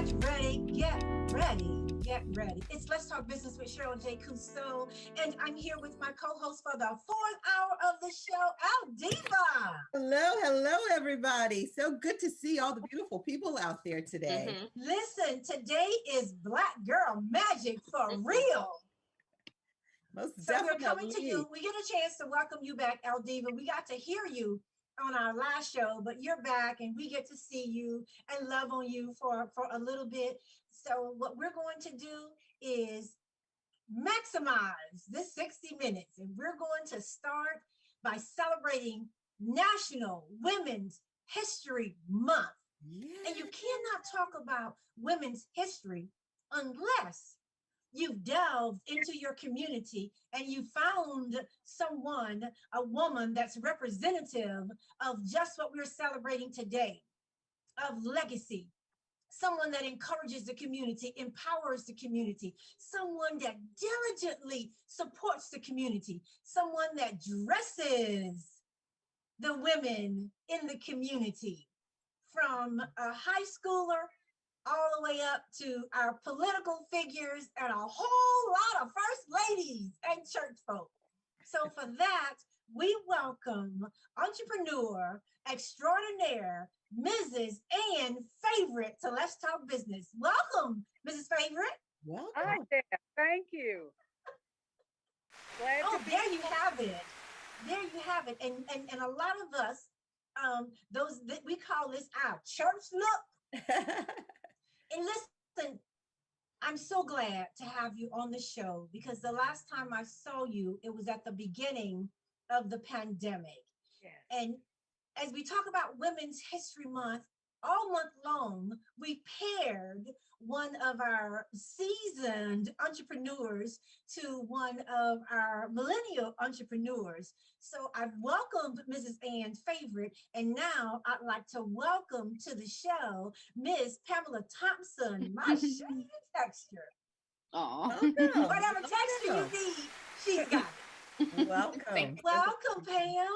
Get ready, get ready, get ready. It's Let's Talk Business with Cheryl J. Cousteau, and I'm here with my co-host for the 4th hour of the show, Aldiva. Hello, everybody. So good to see all the beautiful people out there today. Listen, today is Black Girl Magic for real. Most So definitely. we're coming to you. We get a chance to welcome you back, Aldiva. We got to hear you on our last show, but you're back and we get to see you and love on you for a little bit. So what we're going to do is maximize this 60 minutes, and we're going to start by celebrating National Women's History Month. Yeah. And you cannot talk about women's history unless you've delved into your community and you found someone, a woman that's representative of just what we're celebrating today, of legacy, someone that encourages the community, empowers the community, someone that diligently supports the community, someone that dresses the women in the community, from a high schooler all the way up to our political figures and a whole lot of first ladies and church folk. So for that, we welcome entrepreneur extraordinaire, Mrs. Ann Favorite to Let's Talk Business. Welcome, Mrs. Favorite. Welcome. Hi there. Thank you. Glad to be there you have it. There you have it. And a lot of us, those that we call this our church look. And listen, I'm so glad to have you on the show because the last time I saw you, it was at the beginning of the pandemic. Yes. And as we talk about Women's History Month, all month long, we paired one of our seasoned entrepreneurs to one of our millennial entrepreneurs. So I've welcomed Mrs. Ann Favorite, and now I'd like to welcome to the show Ms. Pamela Thompson, my shady texture. Whatever texture you need, she's got it. Welcome. Welcome, Pam.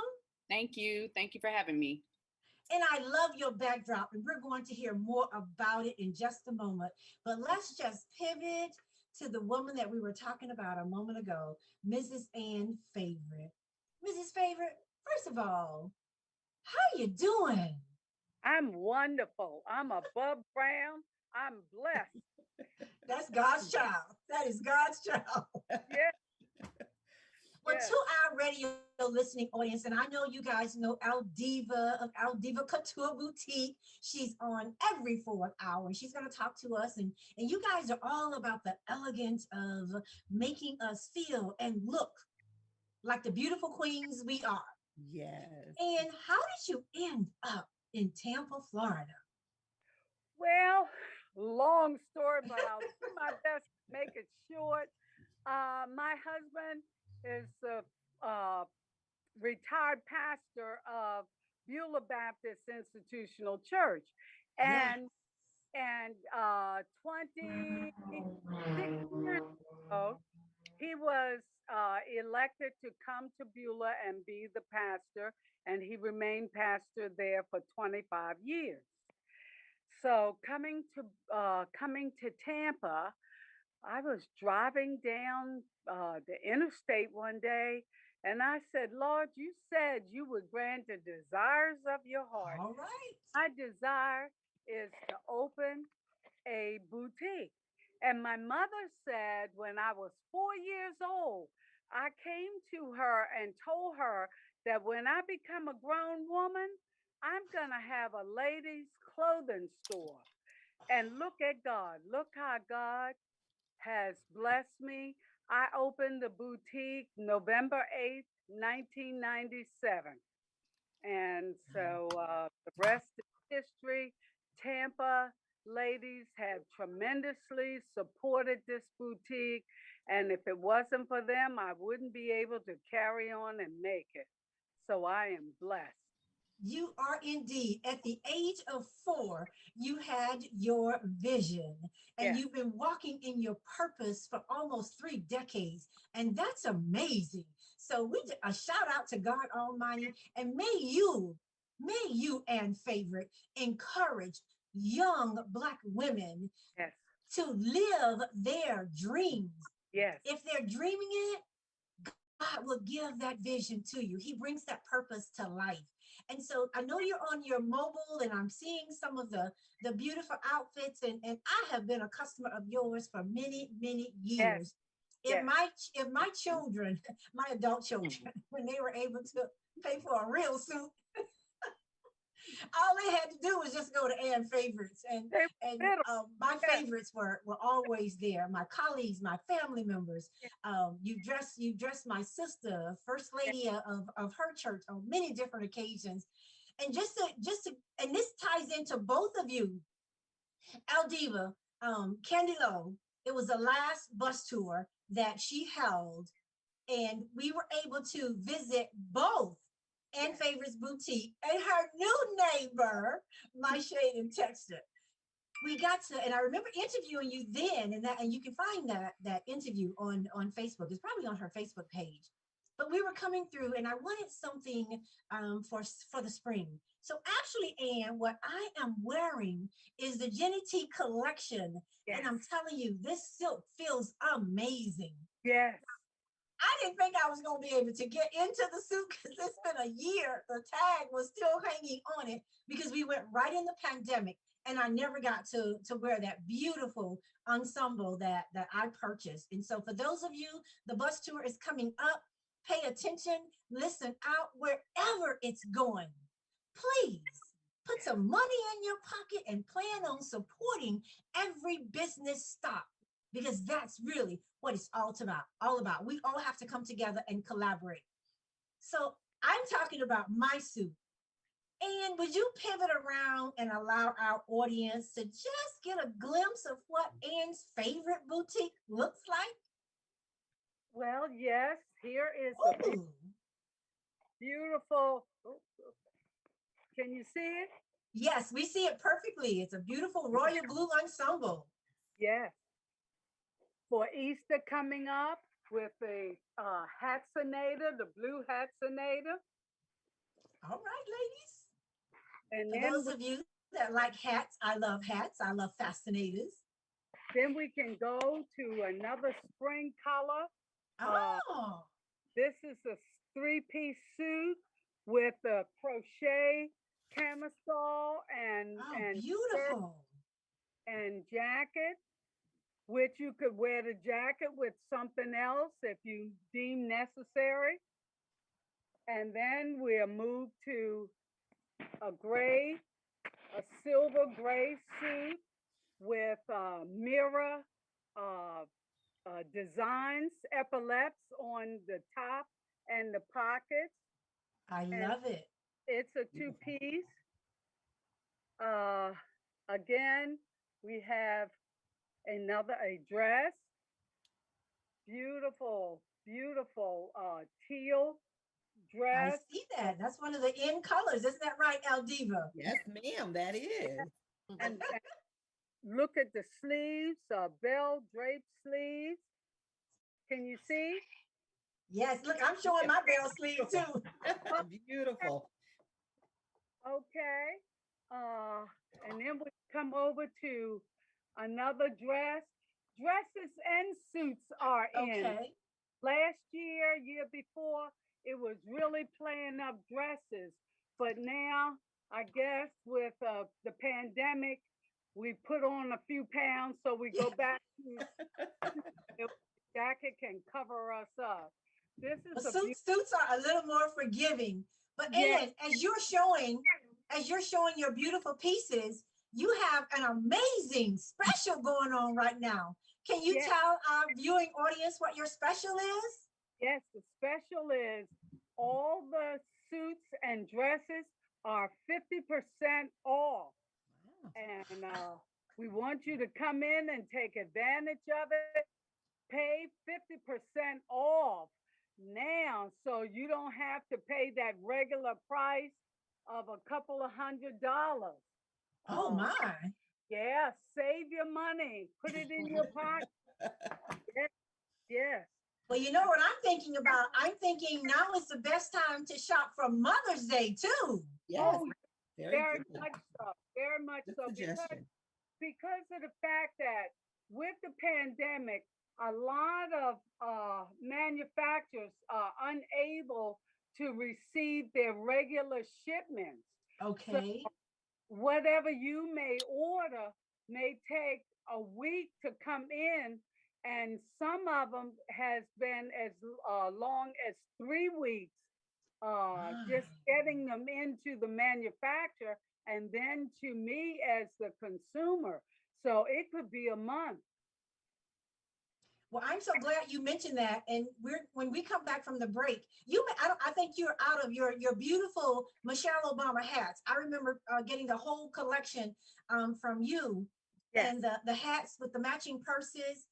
Thank you. Thank you for having me. And I love your backdrop, and we're going to hear more about it in just a moment. But let's just pivot to the woman that we were talking about a moment ago, Mrs. Ann Favorite. Mrs. Favorite, first of all, how you doing? I'm wonderful. I'm above ground. I'm blessed. That's God's child. That is God's child. Yeah. Well, to our radio listening audience, and I know you guys know Aldiva of Aldiva Couture Boutique. She's on every 4th hour. She's going to talk to us, and you guys are all about the elegance of making us feel and look like the beautiful queens we are. Yes. And how did you end up in Tampa, Florida? Well, long story, but I'll do my best to make it short. My husband is a retired pastor of Beulah Baptist Institutional Church. And 26 years ago, he was elected to come to Beulah and be the pastor, and he remained pastor there for 25 years. So coming to Tampa, I was driving down the interstate one day, and I said, Lord, you said you would grant the desires of your heart. All right. My desire is to open a boutique. And my mother said when I was 4 years old, I came to her and told her that when I become a grown woman, I'm going to have a ladies' clothing store. And look at God. Look how God has blessed me. I opened the boutique November 8th, 1997. And so the rest is history. Tampa ladies have tremendously supported this boutique. And if it wasn't for them, I wouldn't be able to carry on and make it. So I am blessed. You are indeed. At the age of 4, you had your vision, and Yes. you've been walking in your purpose for almost 3 decades. And that's amazing. So a shout out to God Almighty, and may you, Ann Favorite, encourage young Black women Yes. to live their dreams. Yes. If they're dreaming it, God will give that vision to you. He brings that purpose to life. And so I know you're on your mobile and I'm seeing some of the beautiful outfits and I have been a customer of yours for many, many Yes. years. If Yes. my children, my adult children, when they were able to pay for a real suit, all they had to do was just go to Ann Favorites, and They and little. my Yes. favorites were always there. My colleagues, my family members. You dress my sister, first lady of her church on many different occasions, and just to and this ties into both of you, Aldiva, Candy Lowe. It was the last bus tour that she held, and we were able to visit both Ann Favorites Boutique and her new neighbor, My Shade in Texas. We got to, and I remember interviewing you then, and you can find that interview on Facebook. It's probably on her Facebook page. But we were coming through, and I wanted something for the spring. So actually, Ann, what I am wearing is the Jenny T collection, Yes. and I'm telling you, this silk feels amazing. Yes. I didn't think I was going to be able to get into the suit because it's been a year. The tag was still hanging on it because we went right in the pandemic, and I never got to wear that beautiful ensemble that I purchased. And so for those of you, the bus tour is coming up. Pay attention, listen out wherever it's going. Please put some money in your pocket and plan on supporting every business stop because that's really what it's all about. We all have to come together and collaborate. So I'm talking about my suit. And would you pivot around and allow our audience to just get a glimpse of what Ann's favorite boutique looks like? Well, yes. Here is a Ooh, beautiful. Can you see it? yes, we see it perfectly. It's a beautiful royal blue ensemble. Yes. For Easter coming up with the Hatsinator, the blue Hatsinator. All right, ladies. And For then those of you that like hats, I love hats. I love fascinators. we can go to another spring color. Oh, This is a three-piece suit with a crochet camisole and skirt beautiful. and jacket, which you could wear the jacket with something else if you deem necessary. And then we'll move to a gray, a silver gray suit with mirror uh, designs, epaulets on the top and the pockets. I And love it. it's a two-piece. Uh, again, we have a dress, beautiful, beautiful teal I dress. see that. That's one of the in colors. Isn't that right, Aldiva? Yes, ma'am, that is. And look at the sleeves, bell draped sleeves. Can you see? Yes, look, I'm showing my bell sleeve too. Beautiful. Okay. Uh, and then we come over to another dress. Dresses and suits are in. Okay. Last year before, it was really playing up dresses. But now, I guess with the pandemic, we put on a few pounds, so we go back to the jacket can cover us up. This Well, is a beautiful. suits are a little more forgiving. But Yes, Ann, as you're showing your beautiful pieces, you have an amazing special going on right now. Can you yes, tell our viewing audience what your special is? yes. The special is all the suits and dresses are 50% off. Wow. And we want you to come in and take advantage of it. Pay 50% off now so you don't have to pay that regular price of a couple of $100s. Oh Uh, my. yeah, save your money, put it in your pocket. Yes, yes, Well, you know what I'm thinking about? I'm thinking now is the best time to shop for Mother's Day too. Yes. oh, Very Very good. much so. Very much Good so. suggestion. Because of the fact that with the pandemic, a lot of manufacturers are unable to receive their regular shipments. So Okay. whatever you may order may take a week to come in, and some of them has been as long as 3 weeks, just My. getting them into the manufacturer and then to me as the consumer. So it could be a month. Well, I'm so glad you mentioned that. And when we come back from the break, I think you're out of your beautiful Michelle Obama hats. I remember getting the whole collection from you, Yes, and the hats with the matching purses.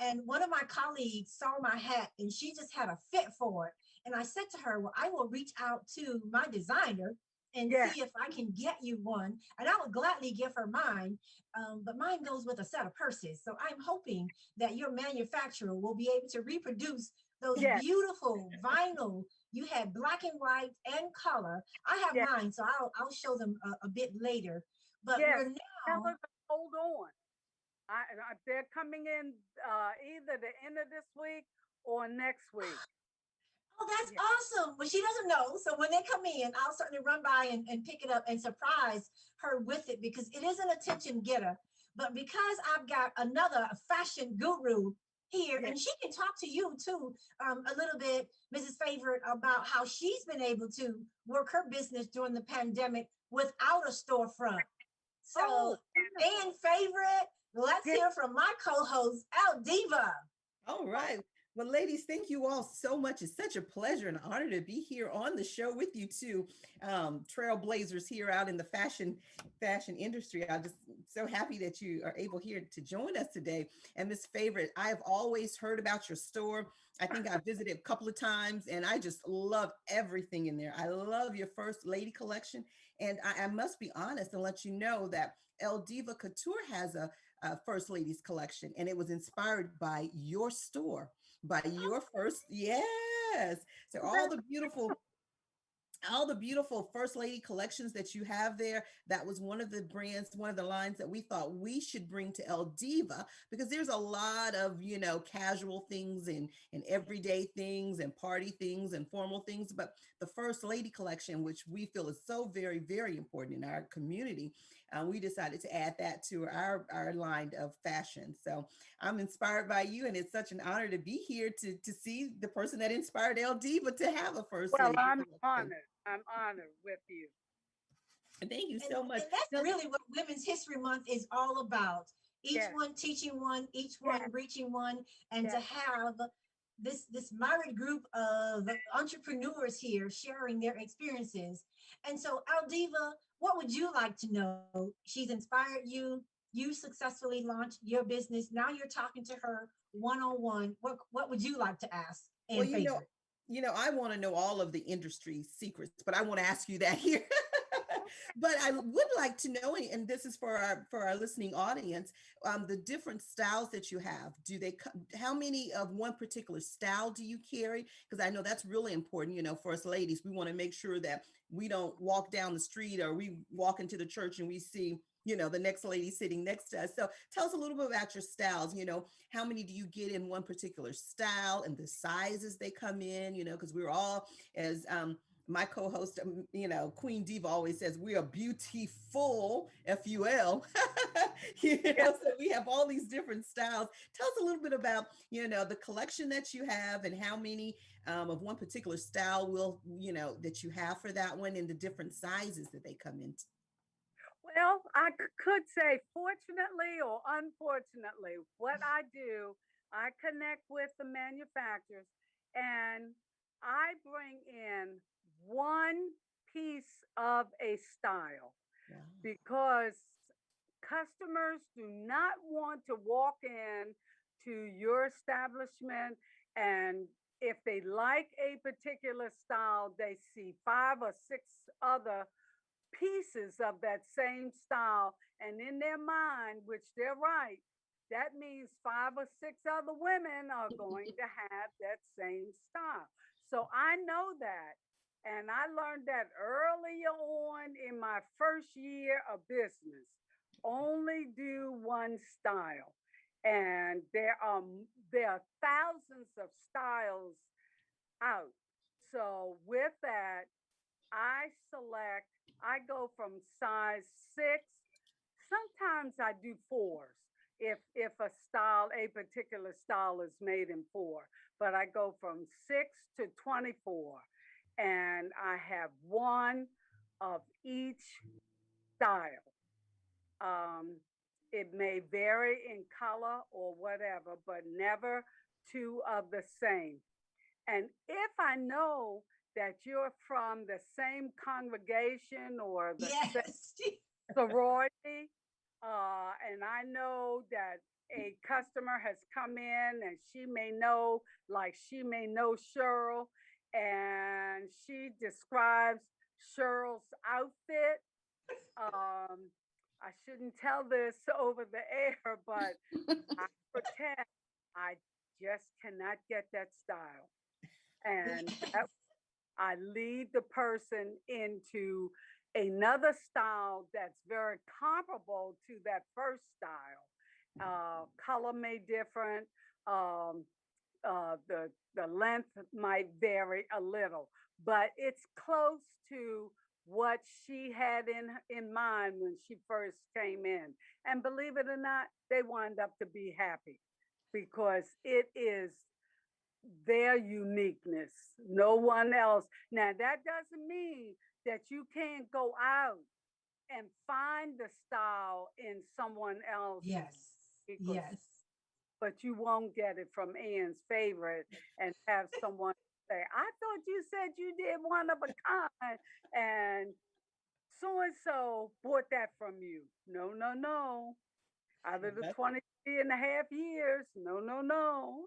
And one of my colleagues saw my hat and she just had a fit for it. And I said to her, well, I will reach out to my designer and yes, see if I can get you one. And I would gladly give her mine. But mine goes with a set of purses. So I'm hoping that your manufacturer will be able to reproduce those yes, beautiful vinyl. You had black and white and color. I have yes, mine, so I'll show them a bit later. But yes. we're Tell now. her to hold on. They're coming in either the end of this week or next week. Oh, that's Yeah. awesome. Well, she doesn't know. So when they come in, I'll certainly run by and pick it up and surprise her with it because it is an attention getter. But because I've got another fashion guru here, Yeah. and she can talk to you too a little bit, Mrs. Favorite, about how she's been able to work her business during the pandemic without a storefront. So, Oh, wonderful. and Favorite, let's Yeah. hear from my co-host, Al Diva. All right. Well, ladies, thank you all so much. It's such a pleasure and honor to be here on the show with you two, trailblazers here out in the fashion industry. I'm just so happy that you are able here to join us today. And Miss Favorite, I've always heard about your store. I think I visited a couple of times, and I just love everything in there. I love your First Lady collection, and I must be honest and let you know that El Diva Couture has a First Ladies collection, and it was inspired by your store, by your first, yes. So all the beautiful First Lady collections that you have there, that was one of the brands, one of the lines that we thought we should bring to El Diva, because there's a lot of, casual things and everyday things and party things and formal things. But the First Lady collection, which we feel is so very, very important in our community, we decided to add that to our line of fashion. So I'm inspired by you, and it's such an honor to be here to see the person that inspired El Diva to have a First Well, Lady I'm collection. honored. I'm honored with you. Thank you And, so much. and that's Now, really what Women's History Month is all about. Each Yes, one teaching one, each one yes, reaching one, and to yes. have this myriad group of entrepreneurs here sharing their experiences. And so, Aldiva, what would you like to know? She's inspired you. You successfully launched your business. Now you're talking to her one on one. What would you like to ask well, and favorite? I want to know all of the industry secrets, but I want to ask you that here. But I would like to know, and this is for our listening audience, the different styles that you have. How many of one particular style do you carry? Because I know that's really important. For us ladies, we want to make sure that we don't walk down the street or we walk into the church and we see, the next lady sitting next to us. So tell us a little bit about your styles. How many do you get in one particular style and the sizes they come in? Because we're all, as my co-host, Queen Diva always says, we are beautiful, F-U-L. So we have all these different styles. Tell us a little bit about, the collection that you have and how many of one particular style that you have for that one and the different sizes that they come in. Well, could say fortunately or unfortunately, what I do, I connect with the manufacturers and I bring in one piece of a style Wow. because customers do not want to walk in to your establishment and if they like a particular style, they see 5 or 6 other pieces of that same style. And in their mind, which they're right, that means 5 or 6 other women are going to have that same style. So I know that. And I learned that earlier on in my first year of business. Only do one style. And there are thousands of styles out. So with that, I go from size 6. Sometimes I do 4s if a particular style is made in 4, but I go from 6 to 24, and I have one of each style. Um, it may vary in color or whatever, but never two of the same. And if I know that you're from the same congregation or the same Yes. sorority, and I know that a customer has come in and she may know Cheryl, and she describes Cheryl's outfit. Um, I shouldn't tell this over the air, but I pretend I just cannot get that style. And I lead the person into another style that's very comparable to that first style. Color may different. Um, the length might vary a little, but it's close to what she had in mind when she first came in. And believe it or not, they wind up to be happy because it is their uniqueness. No one else. Now, that doesn't mean that you can't go out and find the style in someone else, Yes. because, Yes. but you won't get it from Ann's favorite and have someone say, I thought you said you did one of a kind, and so bought that from you. No, no, no. Out of the That's 23 and a half years, no, no, no.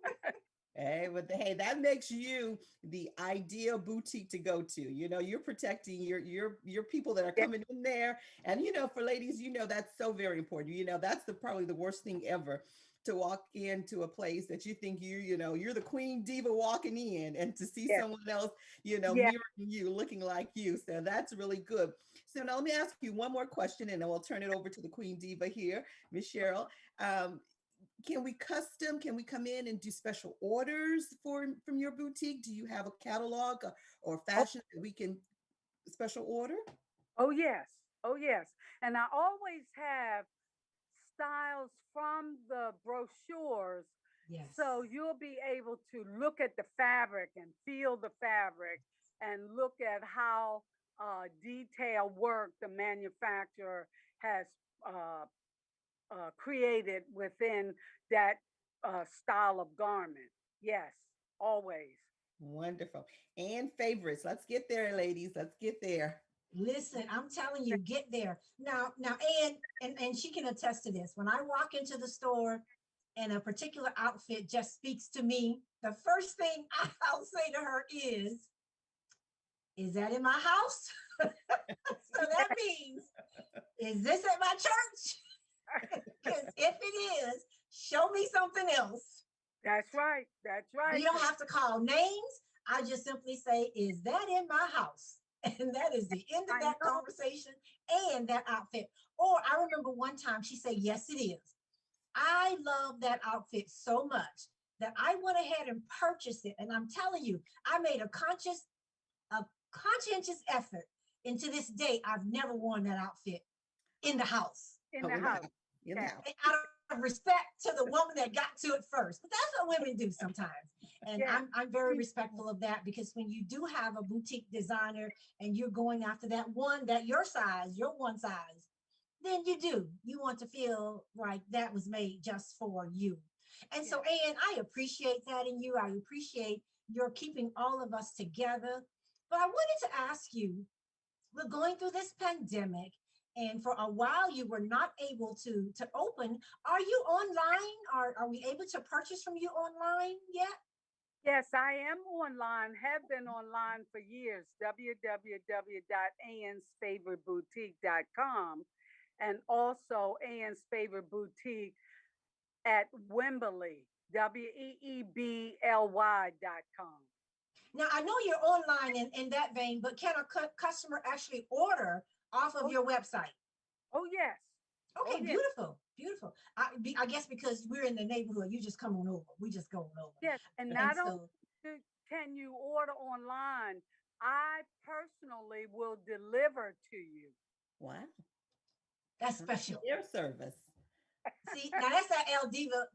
Hey, but hey, that makes you the ideal boutique to go to. You know, you're protecting your people that are Yeah, coming in there. And you know, for ladies, you know, that's so very important. You know, that's the probably the worst thing ever to walk into a place that you think you know, you're the queen diva walking in and to see yeah, someone else, you know, yeah. mirroring you, looking like you. So that's really good. So now let me ask you one more question and then we'll turn it over to the queen diva here, Miss Cheryl. Um, can we come in and do special orders from your boutique? Do you have a catalog or Oh, fashion that we can special order? oh yes. Oh yes. And I always have styles from the brochures, Yes. so you'll be able to look at the fabric and feel the fabric and look at how detailed work the manufacturer has uh, created within that style of garment. Yes, always. Wonderful. And favorites. Let's get there, ladies. Let's get there. Listen, I'm telling you, get there. Now, and she can attest to this. When I walk into the store and a particular outfit just speaks to me, the first thing I'll say to her is that in my house? So that means, is this at my church? Because if it is, show me something else. That's right. That's We right. don't have to call names. I just simply say, is that in my house? And that is the end of I that know. conversation and that outfit. Or I remember one time she said, yes, it is. I love that outfit so much that I went ahead and purchased it. And I'm telling you, I made a conscientious effort. And to this day, I've never worn that outfit in the house. In Oh, the in the house. house. In the Yeah. house. Out of respect to the woman that got to it first. But that's what women do sometimes. And Yeah. I'm very respectful of that, because when you do have a boutique designer and you're going after that one, that your size, your one size, then you want to feel like that was made just for you. And so, Yeah. Ann, I appreciate that in you. I appreciate your keeping all of us together. But I wanted to ask you, we're going through this pandemic, and for a while you were not able to open. Are you online? Are we able to purchase from you online yet? Yes, I am online, have been online for years. www.ansfavoriteboutique.com, and also Ann's Favorite Boutique at Wembley, WEEBLY.com. Now, I know you're online in that vein, but can a customer actually order off of Oh, your website? oh yes. Oh Okay, yes. beautiful, beautiful. I guess because we're in the neighborhood, you just come on over. We just go on over. Yes. And And not only so can you order online, I personally will deliver to you. Wow. that's special. Concierge service. See, now that's that El Diva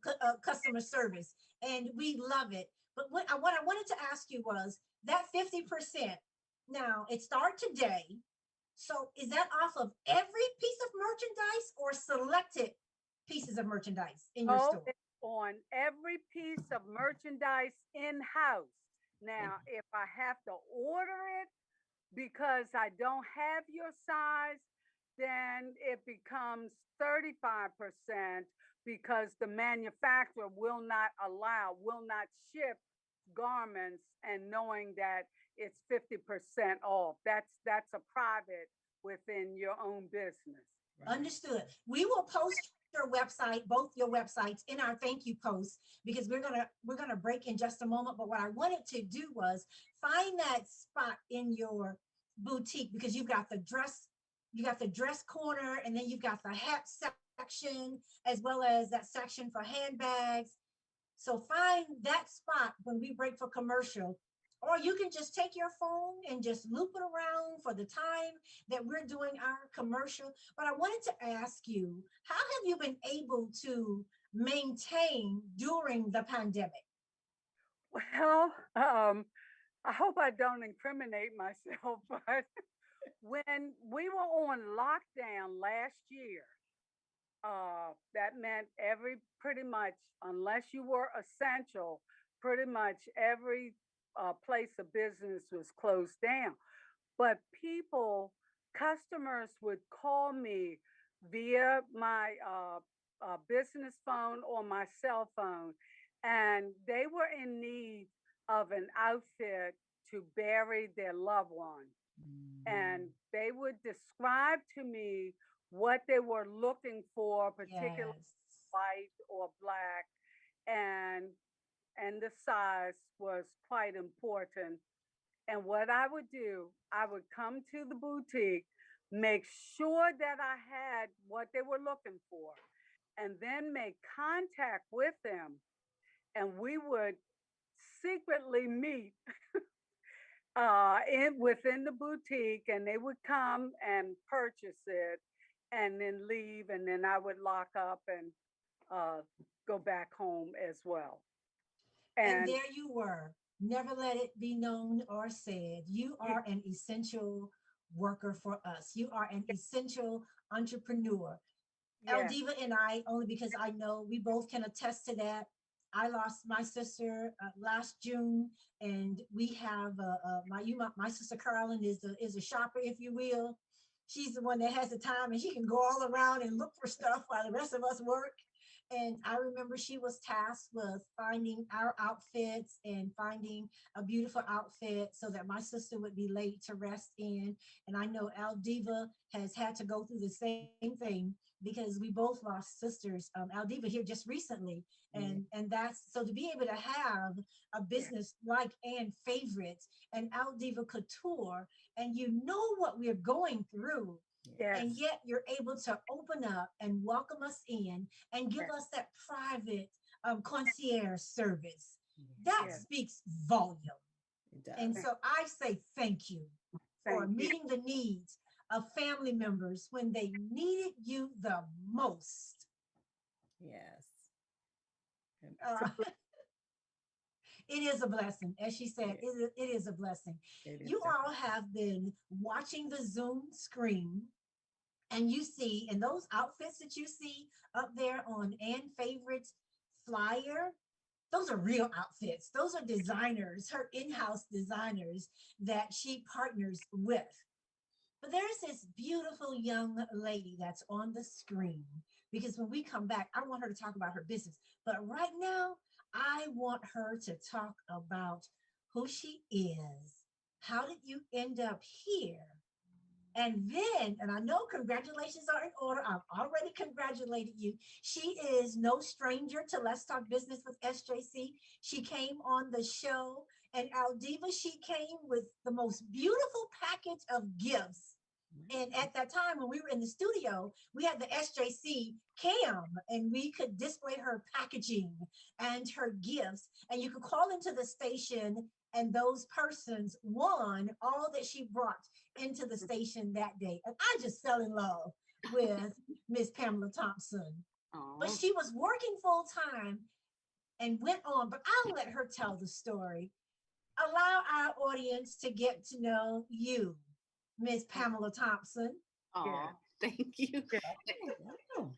customer service, and we love it. But what I wanted to ask you was that 50%. Now it start today. So is that off of every piece of merchandise or selected pieces of merchandise in your Oh, store? it's on every piece of merchandise in house. Yeah. Now, if I have to order it because I don't have your size, then it becomes 35% because the manufacturer will not ship garments and knowing that it's 50% off. That's a private within your own business. Right. Understood. We will post your website, both your websites, in our thank you post because we're gonna break in just a moment. But what I wanted to do was find that spot in your boutique because you got the dress corner, and then you've got the hat section as well as that section for handbags. So find that spot when we break for commercial, or you can just take your phone and just loop it around for the time that we're doing our commercial. But I wanted to ask you, how have you been able to maintain during the pandemic? Well, I hope I don't incriminate myself, but when we were on lockdown last year, that meant every pretty much, unless you were essential, pretty much every place of business was closed down. But customers would call me via my business phone or my cell phone, and they were in need of an outfit to bury their loved one. And they would describe to me what they were looking for, particularly Yes. white or black, and the size was quite important. And what I would do, I would come to the boutique, make sure that I had what they were looking for, and then make contact with them. And we would secretly meet in within the boutique, and they would come and purchase it, and then leave, and then I would lock up and uh, go back home as well. And And there you were. Never let it be known or said. You y- are an essential worker for us. You are an essential entrepreneur. El yes, Diva and I, only because I know we both can attest to that. I lost my sister last June, and we have my sister Carolyn is a shopper, if you will. She's the one that has the time, and she can go all around and look for stuff while the rest of us work. And I remember she was tasked with finding our outfits and finding a beautiful outfit so that my sister would be laid to rest in. And I know Al Diva has had to go through the same thing because we both lost sisters. Al Diva here just recently, Yeah. and that's so to be able to have a yes, business like and favorites and Al Diva Couture, and you know what we're going through, yes, and yet you're able to open up and welcome us in and give yes, us that private concierge service. Yes, That yes. speaks volume. it And does. Thank, so I say thank you for thank you. meeting the needs of family members when they needed you the most. Yes. And Uh, it is a blessing. As she said, yeah, it is a blessing. it is You all definitely. have been watching the Zoom screen, and you see, and those outfits that you see up there on Ann Favorite's flyer, those are real outfits. Those are designers, her in-house designers that she partners with. But there's this beautiful young lady that's on the screen because when we come back, I want her to talk about her business. But right now, I want her to talk about who she is. How did you end up here? And then, and I know congratulations are in order. I've already congratulated you. She is no stranger to Let's Talk Business with SJC. She came on the show And Aldiva, she came with the most beautiful package of gifts. And at that time, when we were in the studio, we had the SJC cam and we could display her packaging and her gifts. And you could call into the station, and those persons won all that she brought into the station that day. And I just fell in love with Miss Pamela Thompson. But Oh, she was working full time and went on, but I'll let her tell the story. Allow our audience to get to know you, Miss Pamela Thompson. Yeah. oh, thank you. Yeah. Oh,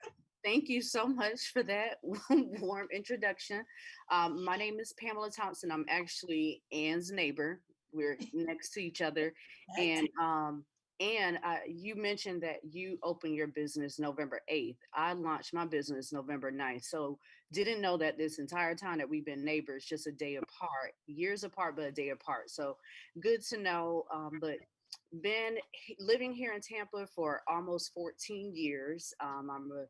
Thank you so much for that warm introduction. My name is Pamela Thompson. I'm actually Ann's neighbor. We're next to each other. that's And you mentioned that you opened your business November 8th. I launched my business November 9th. So didn't know that this entire time that we've been neighbors, just a day apart, years apart, but a day apart. So good to know. But been living here in Tampa for almost 14 years. I'm a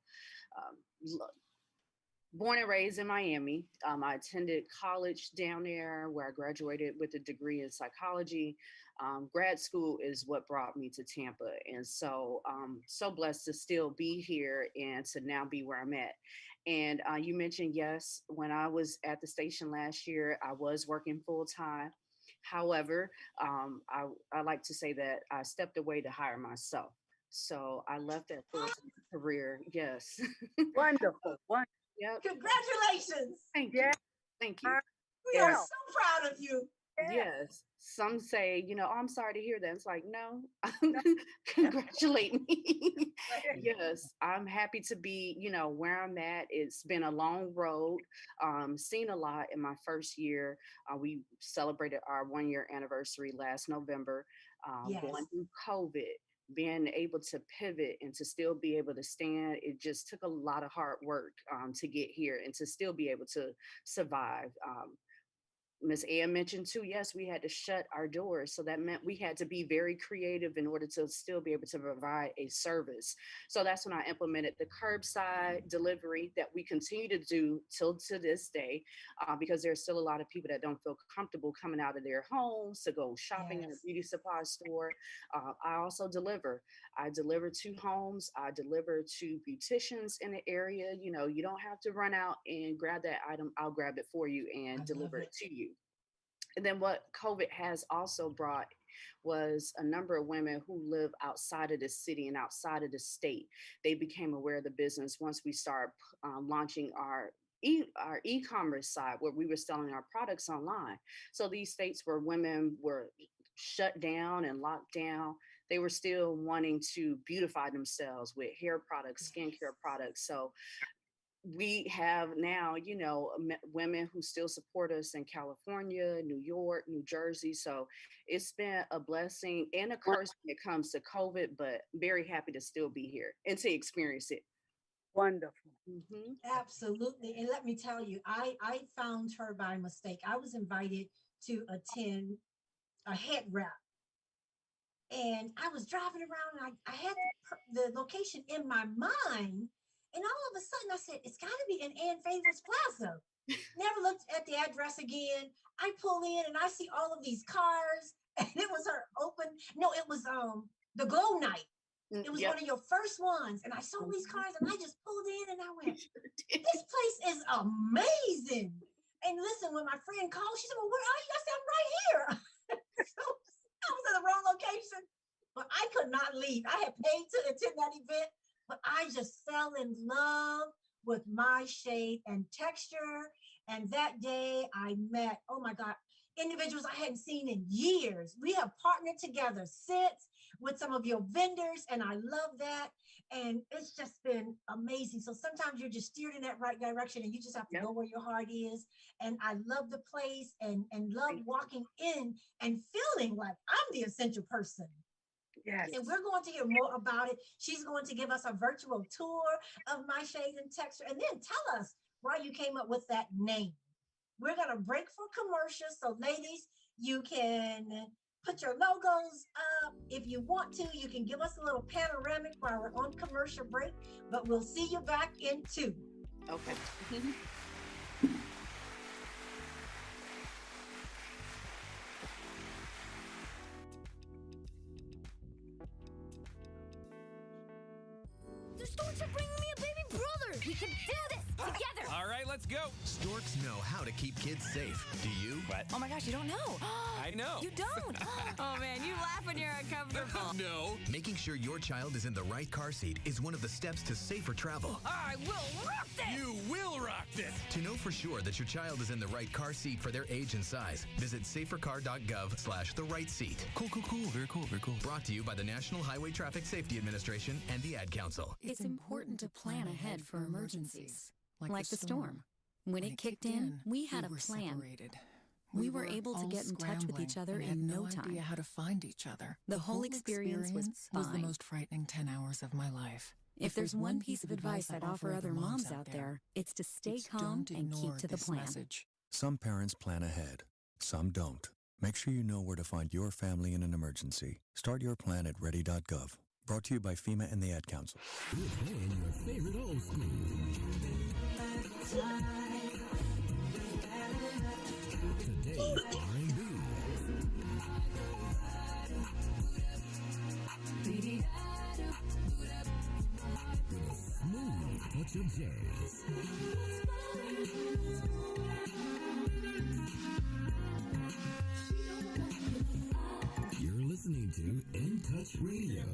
born and raised in Miami. I attended college down there where I graduated with a degree in psychology. Grad school is what brought me to Tampa. And so so blessed to still be here and to now be where I'm at. And you mentioned, yes, when I was at the station last year, I was working full time. However, I like to say that I stepped away to hire myself. So I left that full time career. Yes. Wonderful. Wonderful. Yep. Congratulations. Thank you. Yeah. Thank you. We are Yeah. so proud of you. Yes. Some say, oh, I'm sorry to hear that. It's like, no, No. congratulate me. Yes, I'm happy to be, where I'm at. It's been a long road. Seen a lot in my first year. We celebrated our 1 year anniversary last November. Going Yes. through COVID, being able to pivot and to still be able to stand, it just took a lot of hard work to get here and to still be able to survive. Miss Ann mentioned too, yes, we had to shut our doors. So that meant we had to be very creative in order to still be able to provide a service. So that's when I implemented the curbside delivery that we continue to do till to this day, because there's still a lot of people that don't feel comfortable coming out of their homes to go shopping in a Yes. beauty supply store. I also deliver. I deliver to homes. I deliver to beauticians in the area. You don't have to run out and grab that item. I'll grab it for you I and love deliver it it. to you. And then what COVID has also brought was a number of women who live outside of the city and outside of the state. They became aware of the business once we started launching our e-commerce side where we were selling our products online. So these states where women were shut down and locked down, they were still wanting to beautify themselves with hair products, Yes. skincare products. So we have now, women who still support us in California, New York, New Jersey. So it's been a blessing and a curse when it comes to COVID, but very happy to still be here and to experience it. Wonderful. Hmm. Absolutely. And let me tell you, I found her by mistake. I was invited to attend a head wrap, and I was driving around, and I had the location in my mind. And all of a sudden I said, it's got to be in Ann Favors Plaza. Never looked at the address again. I pull in and I see all of these cars, and it was her open. No, it was the Glow Night. It was Yep. one of your first ones. And I saw these cars and I just pulled in and I went, this place is amazing. And listen, when my friend called, she said, well, where are you? I said, I'm right here. So I was in the wrong location, but I could not leave. I had paid to attend that event, but I just fell in love with my shade and texture. And that day I met, oh my God, individuals I hadn't seen in years. We have partnered together since with some of your vendors, and I love that. And it's just been amazing. So sometimes you're just steered in that right direction, and you just have to Yep. go where your heart is. And I love the place and love walking in and feeling like I'm the essential person. Yes. And we're going to hear more about it. She's going to give us a virtual tour of my shade and texture, and then tell us why you came up with that name. We're going to break for commercials. So, ladies, you can put your logos up. If you want to, you can give us a little panoramic while we're on commercial break, but we'll see you back in 2. Okay. storks are bringing me a baby brother. We can do this together. All right, let's go. Storks know how to keep kids safe. Do you? What? Oh my gosh, you don't know. I know. You don't? Oh man, you laugh when you're uncomfortable. No. Making sure your child is in the right car seat is one of the steps to safer travel. I will rock this. You will rock this. To know for sure that your child is in the right car seat for their age and size, visit safercar.gov/the right seat. Cool. Very cool. Brought to you by the National Highway Traffic Safety Administration and the Ad Council. It's important to plan ahead for emergencies, like the storm. When it kicked in, we had a plan. Separated. We were able to get in touch with each other in no idea time. how to find each other. The whole experience was the fine. most frightening 10 hours of my life. If there's one piece of advice I'd offer other moms out there, it's to stay it's calm don't and keep ignore to the this plan. message. Some parents plan ahead, some don't. Make sure you know where to find your family in an emergency. Start your plan at ready.gov. Brought to you by FEMA and the Ad Council. We're playing your favorite old school. Today's R&B. With a smooth touch of jazz. You're listening to In Touch Radio.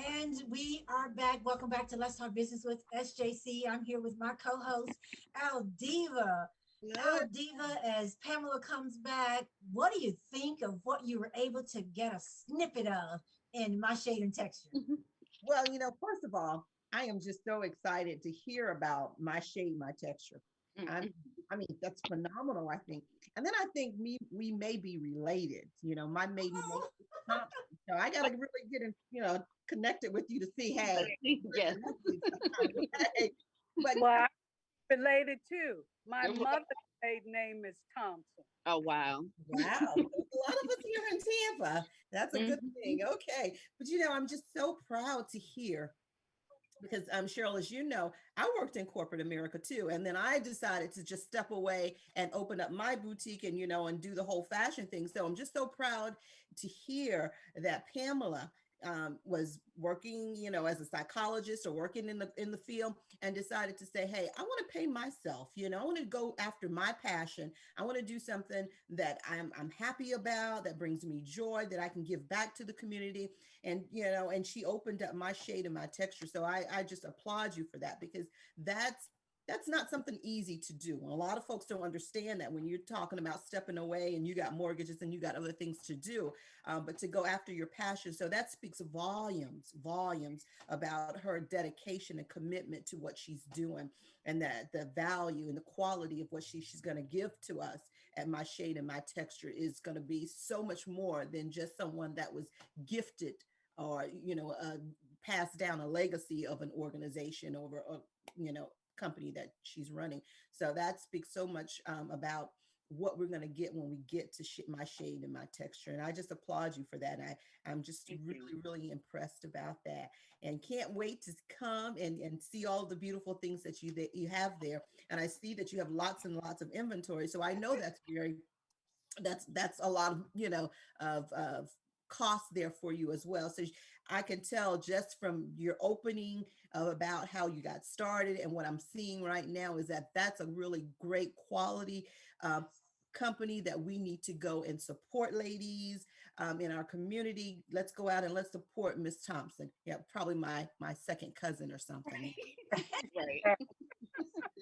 And we are back. Welcome back to Let's Talk Business with SJC. I'm here with my co-host, Aldiva. Aldiva, as Pamela comes back, what do you think of what you were able to get a snippet of in My Shade and Texture? Well, first of all, I am just so excited to hear about My Shade, My Texture. I mean, that's phenomenal, I think. And then I think we may be related. My maiden name is Thompson. So I got to really get in, connected with you to see, hey. Yes. Hey, but Well, I'm related too. My mother's maiden name is Thompson. Oh, wow. wow, there's a lot of us here in Tampa. That's a good thing. Okay. But I'm just so proud to hear, because Cheryl, as you know, I worked in corporate America too. And then I decided to just step away and open up my boutique and, and do the whole fashion thing. So I'm just so proud to hear that Pamela was working, as a psychologist or working in the field, and decided to say, hey, I want to pay myself, I want to go after my passion. I want to do something that I'm happy about, that brings me joy, that I can give back to the community. And, and she opened up My Shade and My Texture. So I just applaud you for that, because that's not something easy to do. A lot of folks don't understand that when you're talking about stepping away and you got mortgages and you got other things to do, but to go after your passion. So that speaks volumes about her dedication and commitment to what she's doing, and that the value and the quality of what she's going to give to us at My Shade and My Texture is going to be so much more than just someone that was gifted or, passed down a legacy of an organization over, company that she's running. So that speaks so much about what we're going to get when we get to My Shade and My Texture. And I just applaud you for that. I'm just really impressed about that, and can't wait to come and see all the beautiful things that you have there. And I see that you have lots and lots of inventory. So I know that's a lot of, of cost there for you as well. So I can tell just from your opening about how you got started, and what I'm seeing right now is that that's a really great quality company that we need to go and support, ladies, in our community. Let's go out and let's support Miss Thompson. Yeah, probably my second cousin or something. Right.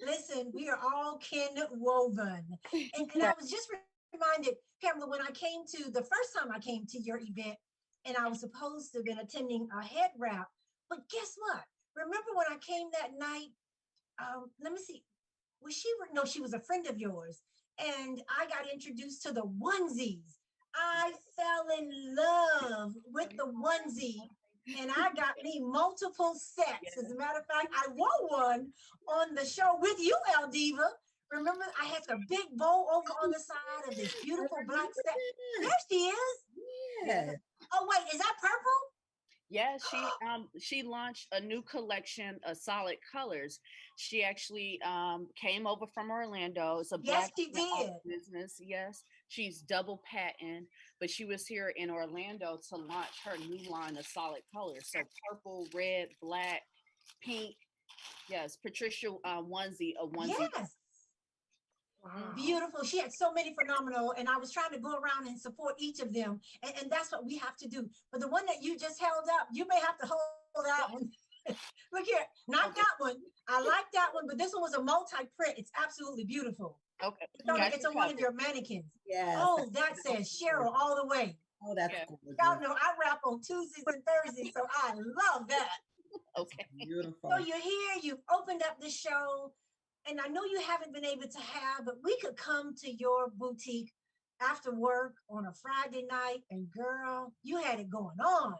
Listen, we are all kin woven. And I was just reminded, Pamela, when I came to the first time I came to your event, and I was supposed to have been attending a head wrap, but guess what? Remember when I came that night? Let me see. She was a friend of yours, and I got introduced to the onesies. I fell in love with the onesie, and I got me multiple sets. As a matter of fact, I wore one on the show with you, Aldiva. Remember, I had the big bow over on the side of this beautiful black set. There she is. Yeah. Oh, wait, is that purple? Yes, she launched a new collection of solid colors. She actually came over from Orlando. It's a Yes, black she owned did. business. Yes, she's double patent, but she was here in Orlando to launch her new line of solid colors. So purple, red, black, pink. Yes, Patricia onesie, a onesie. Yes. Wow. Beautiful. She had so many phenomenal, and I was trying to go around and support each of them. And that's what we have to do. But the one that you just held up, you may have to hold that one. Look here, not Okay, that one. I like that one, but this one was a multi-print. It's absolutely beautiful. okay, It's got you on one of covered. your mannequins. Yes. Oh, that says Cheryl all the way. Oh, that's Yeah, Y'all gorgeous. know I rap on Tuesdays and Thursdays, so I love that. okay. So Beautiful. you're here, you've opened up the show, and I know you haven't been able to have, but we could come to your boutique after work on a Friday night, and girl, you had it going on.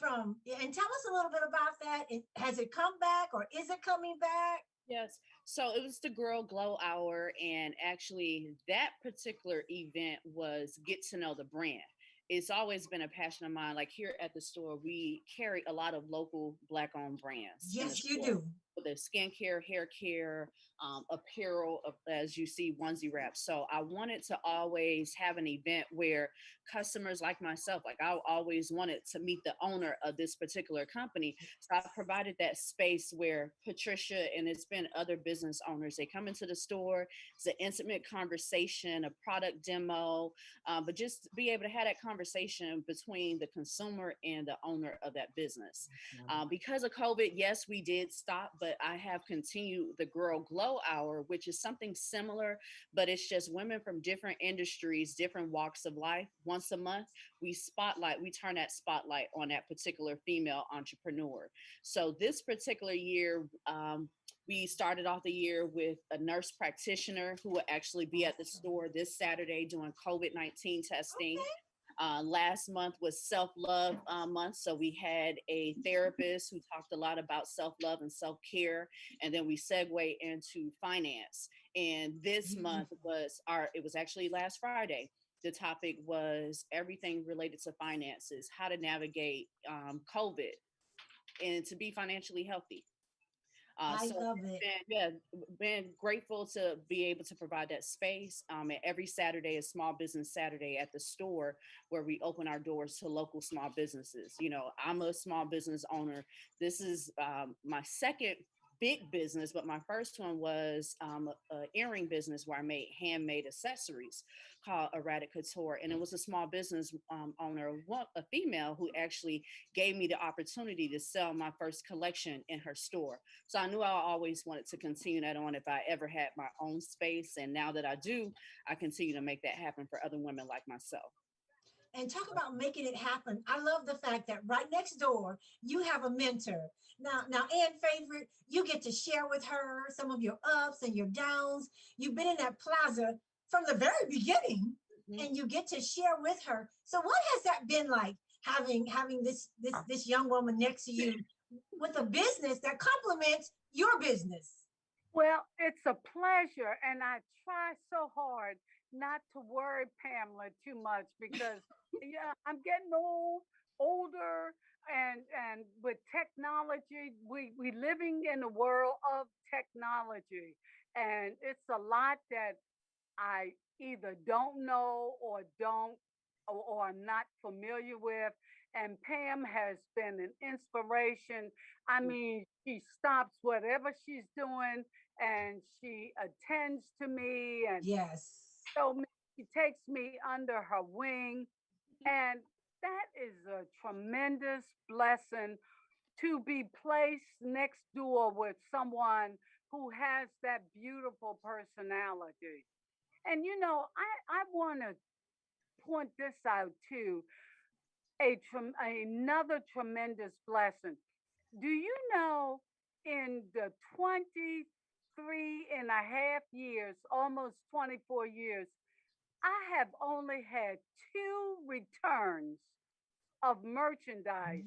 And tell us a little bit about that. Has it come back or is it coming back? Yes. So it was the Girl Glow Hour, and actually, that particular event was get to know the brand. It's always been a passion of mine. Like here at the store, we carry a lot of local Black owned brands in the Yes, you store. do. Whether it's skincare, hair care, apparel, as you see, onesie wraps. So I wanted to always have an event where customers like myself, like I always wanted to meet the owner of this particular company. So I provided that space where Patricia, and it's been other business owners, they come into the store. It's an intimate conversation, a product demo, but just be able to have that conversation between the consumer and the owner of that business. Because of COVID, yes, we did stop, but I have continued the Girl Glow Hour, which is something similar, but it's just women from different industries, different walks of life. Once a month, we turn that spotlight on that particular female entrepreneur. So this particular year, we started off the year with a nurse practitioner who will actually be at the store this Saturday doing COVID-19 testing. Last month was self love month. So we had a therapist who talked a lot about self love and self care. And then we segue into finance. And this month it was actually last Friday. The topic was everything related to finances, how to navigate COVID and to be financially healthy. I So love it. been grateful to be able to provide that space. And every Saturday is Small Business Saturday at the store, where we open our doors to local small businesses. You know, I'm a small business owner. This is my second big business, but my first one was an earring business where I made handmade accessories called Erratic Couture. And it was a small business owner, a female, who actually gave me the opportunity to sell my first collection in her store. So I knew I always wanted to continue that on if I ever had my own space. And now that I do, I continue to make that happen for other women like myself. And talk about making it happen. I love the fact that right next door you have a mentor. Now, Ann Favorite, you get to share with her some of your ups and your downs. You've been in that plaza from the very beginning, Mhm. and you get to share with her. So, what has that been like having this young woman next to you with a business that complements your business? Well, it's a pleasure, and I try so hard not to worry Pamela too much because yeah, I'm getting older, and with technology, we living in a world of technology, and it's a lot that I either don't know or don't or I'm not familiar with. And Pam has been an inspiration. I mean, she stops whatever she's doing and she attends to me and Yes. so she takes me under her wing. And that is a tremendous blessing to be placed next door with someone who has that beautiful personality. And I want to point this out too. Another tremendous blessing. Do you know in the 23 and a half years, almost 24 years, I have only had two returns of merchandise.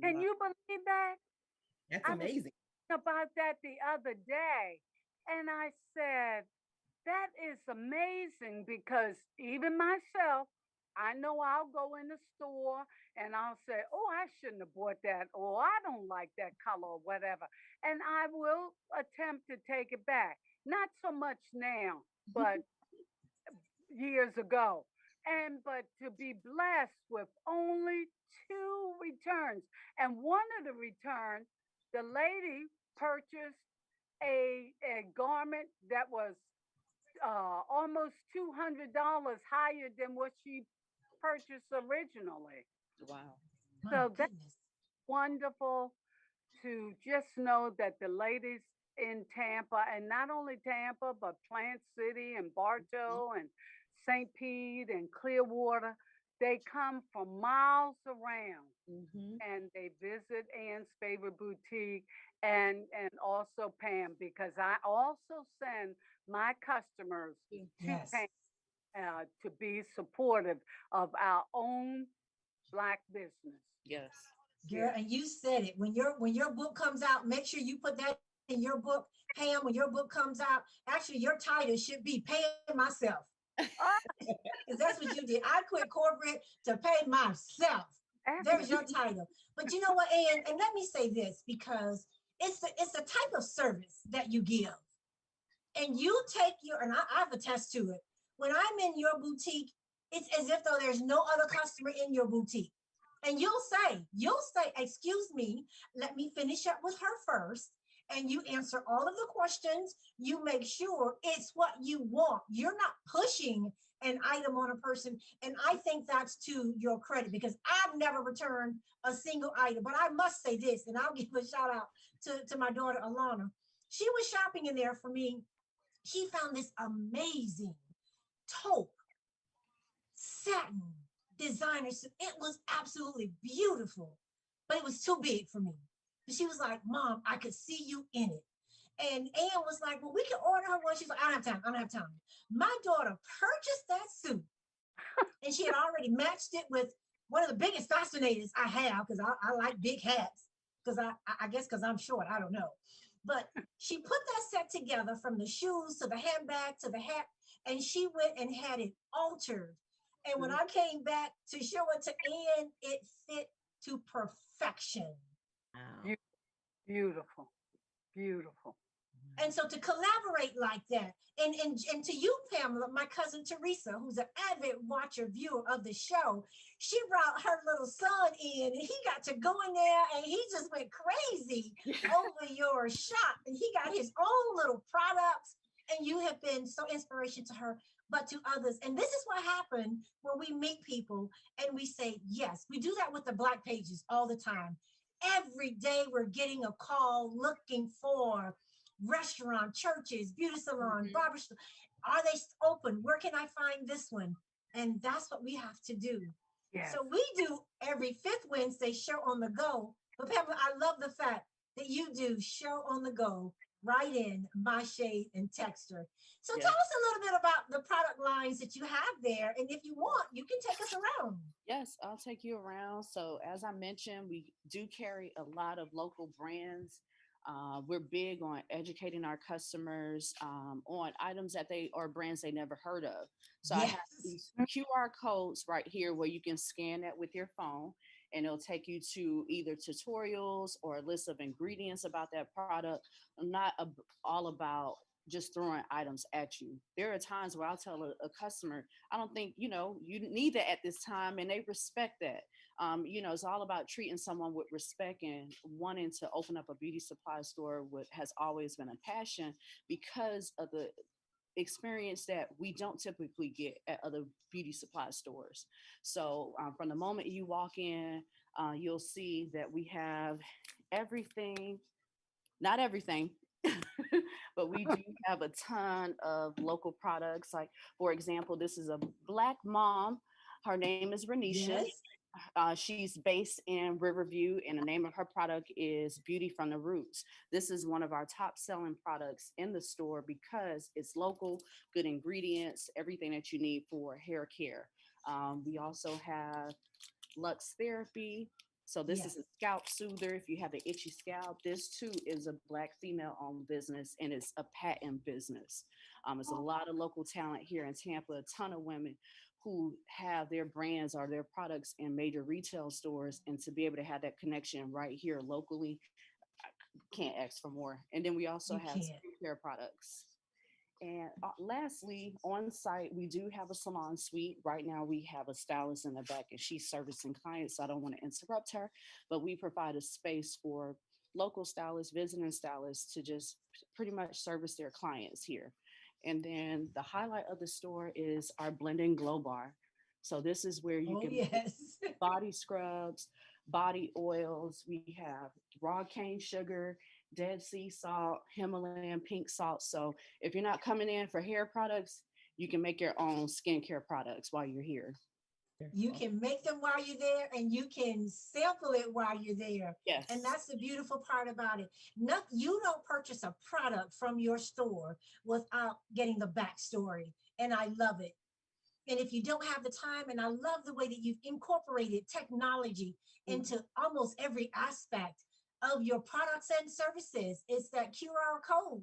Can Wow. you believe that? That's I was amazing. thinking about that the other day, and I said, that is amazing because even myself, I know I'll go in the store and I'll say, oh, I shouldn't have bought that, or I don't like that color, or whatever. And I will attempt to take it back. Not so much now, but years ago. And but to be blessed with only two returns. And one of the returns, the lady purchased a garment that was almost $200 higher than what she purchased originally. Wow. My So that's goodness. wonderful to just know that the ladies in Tampa, and not only Tampa, but Plant City and Bartow and St. Pete and Clearwater, they come from miles around Mm-hmm. and they visit Ann's favorite boutique and also Pam, because I also send my customers to Yes. Pam to be supportive of our own black business. Yes. Girl, Yeah. and you said it. When your book comes out, make sure you put that in your book. Pam, when your book comes out, actually your title should be paying myself. Oh, Because that's what you did. I quit corporate to pay myself. that's There's your title. But you know what, and let me say this because it's the type of service that you give. And you take your, and I've attest to it. When I'm in your boutique, it's as if though there's no other customer in your boutique. And you'll say, excuse me, let me finish up with her first. And you answer all of the questions. You make sure it's what you want. You're not pushing an item on a person. And I think that's to your credit because I've never returned a single item. But I must say this, and I'll give a shout out to my daughter, Alana. She was shopping in there for me. She found this amazing taupe satin designer suit. It was absolutely beautiful, but it was too big for me. And she was like, Mom, I could see you in it. And Ann was like, well, we can order her one. She's like, I don't have time. I don't have time. My daughter purchased that suit and she had already matched it with one of the biggest fascinators I have because I like big hats because I guess because I'm short. I don't know. But she put that set together from the shoes to the handbag to the hat, and she went and had it altered. And when I came back to show it to Ann, it fit to perfection. Wow. Beau- beautiful, beautiful. And so to collaborate like that, and to you, Pamela, my cousin Teresa, who's an avid watcher, viewer of the show, she brought her little son in and he got to go in there and he just went crazy over your shop. And he got his own little products. And you have been so inspiration to her, but to others. And this is what happened when we meet people and we say, yes, we do that with the Black pages all the time. Every day we're getting a call looking for restaurant, churches, beauty salon, Mm-hmm. barbershop. Are they open? Where can I find this one? And that's what we have to do. Yes. So we do every fifth Wednesday show on the go. But Pamela, I love the fact that you do show on the go, right in my shade and texture. So Yeah. tell us a little bit about the product lines that you have there. And if you want, you can take us around. Yes, I'll take you around. So, as I mentioned, we do carry a lot of local brands. We're big on educating our customers on items that they or brands they never heard of. So, I have Yes. these QR codes right here where you can scan that with your phone, and it'll take you to either tutorials or a list of ingredients about that product. I'm not all about just throwing items at you. There are times where I'll tell a customer, I don't think, you need that at this time, and they respect that. It's all about treating someone with respect and wanting to open up a beauty supply store, what has always been a passion because of the experience that we don't typically get at other beauty supply stores. So from the moment you walk in, you'll see that we have everything, not everything, but we do have a ton of local products. Like, for example, this is a Black mom. Her name is Renisha. Yes. She's based in Riverview, and the name of her product is Beauty from the Roots. This is one of our top selling products in the store because it's local, good ingredients, everything that you need for hair care. We also have Lux Therapy. So this is Yes. a scalp soother. If you have an itchy scalp, this too is a Black female-owned business, and it's a patent business. It's a lot of local talent here in Tampa, a ton of women who have their brands or their products in major retail stores, and to be able to have that connection right here locally, can't ask for more. And then we also You have can't. skincare products. And lastly, on site, we do have a salon suite. Right now, we have a stylist in the back, and she's servicing clients, so I don't want to interrupt her. But we provide a space for local stylists, visiting stylists to just pretty much service their clients here. And then the highlight of the store is our blending glow bar. So this is where you Oh, can yes. body scrubs, body oils. We have raw cane sugar, Dead Sea salt, Himalayan pink salt. So if you're not coming in for hair products, you can make your own skincare products while you're here. You can make them while you're there, and you can sample it while you're there. Yes. And that's the beautiful part about it. Not, you don't purchase a product from your store without getting the backstory. And I love it. And if you don't have the time, and I love the way that you've incorporated technology into almost every aspect of your products and services, it's that QR code.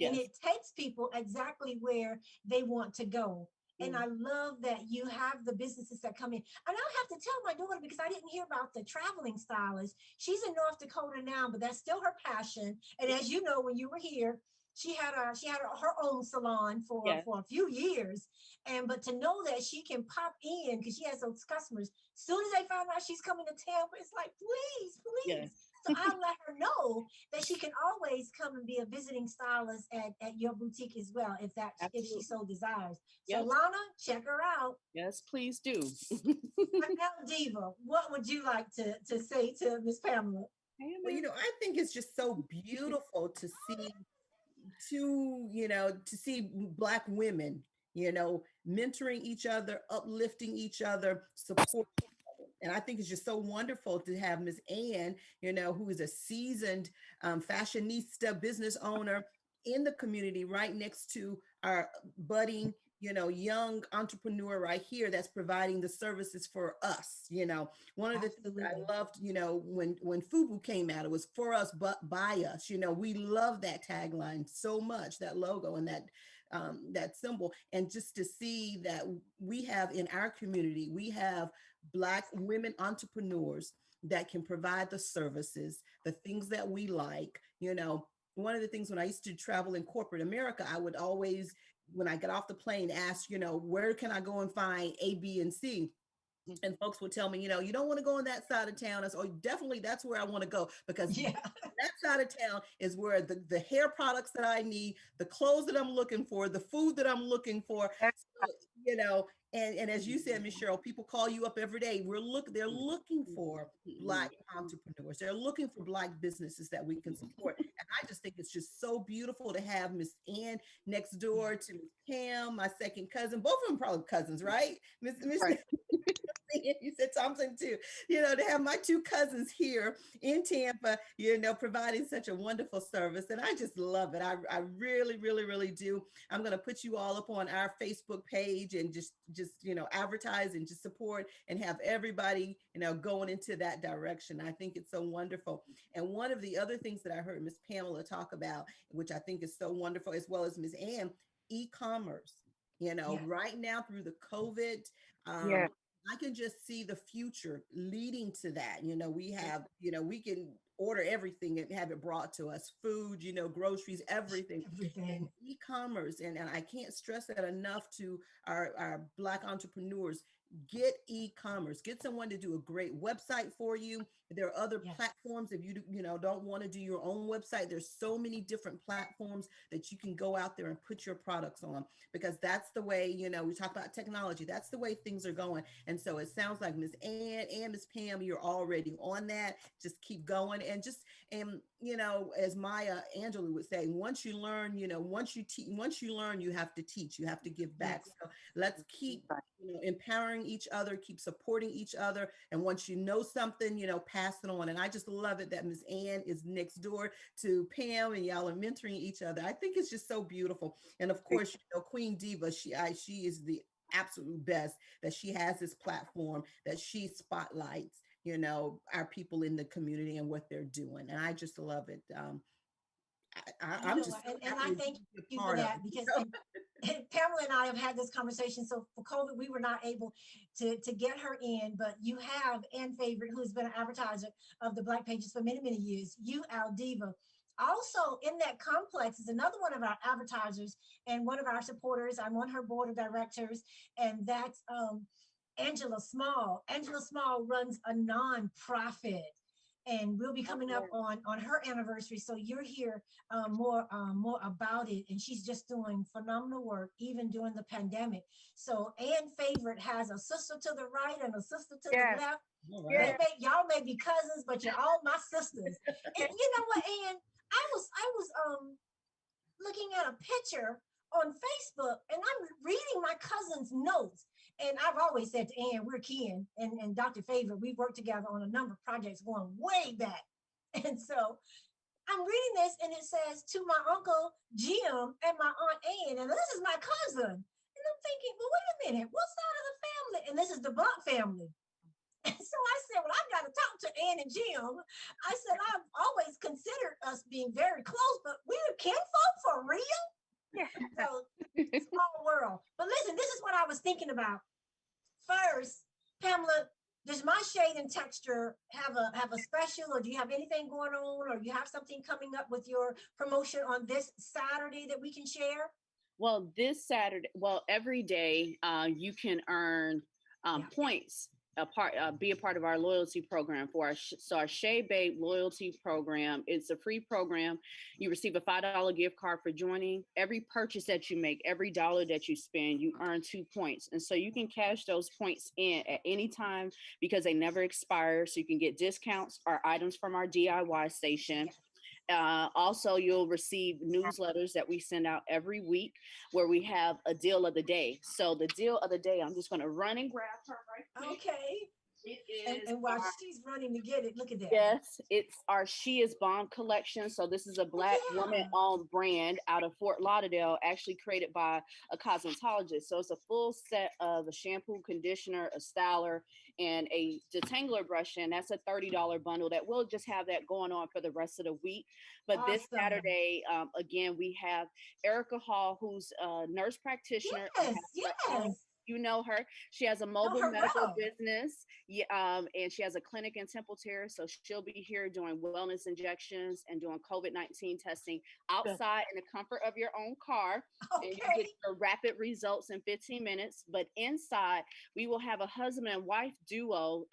And Yes. it takes people exactly where they want to go. And I love that you have the businesses that come in. And I'll have to tell my daughter, because I didn't hear about the traveling stylist. She's in North Dakota now, but that's still her passion. And as you know, when you were here, her own salon for Yes. a few years. And but to know that she can pop in, because she has those customers, as soon as they find out she's coming to Tampa, it's like, please, please. Yes. So I'll let her know that she can always come and be a visiting stylist at your boutique as well, if she Absolutely. so desires. So Yes. Lana, check her out. Yes, please do. Now, Diva, what would you like to say to Miss Pamela? Well, I think it's just so beautiful to see to see Black women, mentoring each other, uplifting each other, support. And I think it's just so wonderful to have Miss Ann, who is a seasoned fashionista business owner in the community right next to our budding, young entrepreneur right here that's providing the services for us. One of the things I loved, when FUBU came out, it was for us, but by us. We love that tagline so much, that logo and that symbol. And just to see that we have in our community, we have Black women entrepreneurs that can provide the services, the things that we like. One of the things when I used to travel in corporate America, I would always, when I get off the plane, ask, where can I go and find A, B, and C? And folks would tell me, you don't want to go on that side of town. I said, oh, definitely that's where I want to go, because that side of town is where the hair products that I need, the clothes that I'm looking for, the food that I'm looking for, so, and as you said, Ms. Cheryl, people call you up every day. They're looking for Black entrepreneurs. They're looking for Black businesses that we can support. And I just think it's just so beautiful to have Miss Ann next door to Miss Pam, my second cousin. Both of them probably cousins, right? Miss Right. You said Thompson too, to have my two cousins here in Tampa, providing such a wonderful service. And I just love it. I really, really, really do. I'm going to put you all up on our Facebook page and just advertise and just support and have everybody, going into that direction. I think it's so wonderful. And one of the other things that I heard Miss Pamela talk about, which I think is so wonderful, as well as Miss Ann, e-commerce, right now through the COVID, I can just see the future leading to that. We have, we can order everything and have it brought to us, food, groceries, everything. And e-commerce. And I can't stress that enough to our Black entrepreneurs. Get e-commerce, get someone to do a great website for you. There are other platforms. If you don't want to do your own website, there's so many different platforms that you can go out there and put your products on, because that's the way, we talk about technology. That's the way things are going. And so it sounds like Miss Ann and Miss Pam, you're already on that. Just keep going. And as Maya Angelou would say, once you learn, once you learn, you have to teach, you have to give back. So let's keep empowering each other, keep supporting each other. And once you know something, pass it on. And I just love it that Miss Ann is next door to Pam and y'all are mentoring each other. I think it's just so beautiful. And of course, Queen Diva, she is the absolute best, that she has this platform that she spotlights, our people in the community and what they're doing. And I just love it. I'm just so and I happy thank to be a you for part of that it, because you know? and Pamela and I have had this conversation. So for COVID, we were not able to get her in, but you have Ann Favorite, who has been an advertiser of the Black Pages for many, many years. You, Aldiva. Also in that complex is another one of our advertisers and one of our supporters. I'm on her board of directors, and that's Angela Small. Angela Small runs a nonprofit, and we'll be coming up on her anniversary. So you're here more about it, and she's just doing phenomenal work even during the pandemic. So Ann Favorite has a sister to the right and a sister to the left. Yeah. Y'all may be cousins, but you're all my sisters. And you know what, Ann? I was looking at a picture on Facebook, and I'm reading my cousin's notes. And I've always said to Ann, we're kin, and Dr. Favor, we've worked together on a number of projects going way back. And so I'm reading this, and it says to my uncle Jim and my aunt Ann, and this is my cousin. And I'm thinking, well, wait a minute, what side of the family? And this is the Blunt family. And so I said, well, I've got to talk to Ann and Jim. I said, I've always considered us being very close, but we're kinfolk for real? Yeah. So small world. But listen, this is what I was thinking about. First, Pamela, does My Shade and Texture have a special, or do you have anything going on, or you have something coming up with your promotion on this Saturday that we can share? Well, this Saturday, every day you can earn points. Be a part of our loyalty program for our Shea Babe loyalty program. It's a free program. You receive a $5 gift card for joining. Every purchase that you make, every dollar that you spend, you earn 2 points. And so you can cash those points in at any time because they never expire. So you can get discounts or items from our DIY station. Also, you'll receive newsletters that we send out every week where we have a deal of the day. So the deal of the day, I'm just going to run and grab her right quick. Okay. It is and while she's running to get it, look at that. Yes, it's our She Is Bomb collection. So this is a Black woman-owned brand out of Fort Lauderdale, actually created by a cosmetologist. So it's a full set of a shampoo, conditioner, a styler, and a detangler brush. And that's a $30 bundle that we'll just have that going on for the rest of the week. But this Saturday, again, we have Erica Hall, who's a nurse practitioner. Yes. You know her. She has a mobile medical business, and she has a clinic in Temple Terrace. So she'll be here doing wellness injections and doing COVID-19 testing outside in the comfort of your own car. And you get the rapid results in 15 minutes. But inside, we will have a husband and wife duo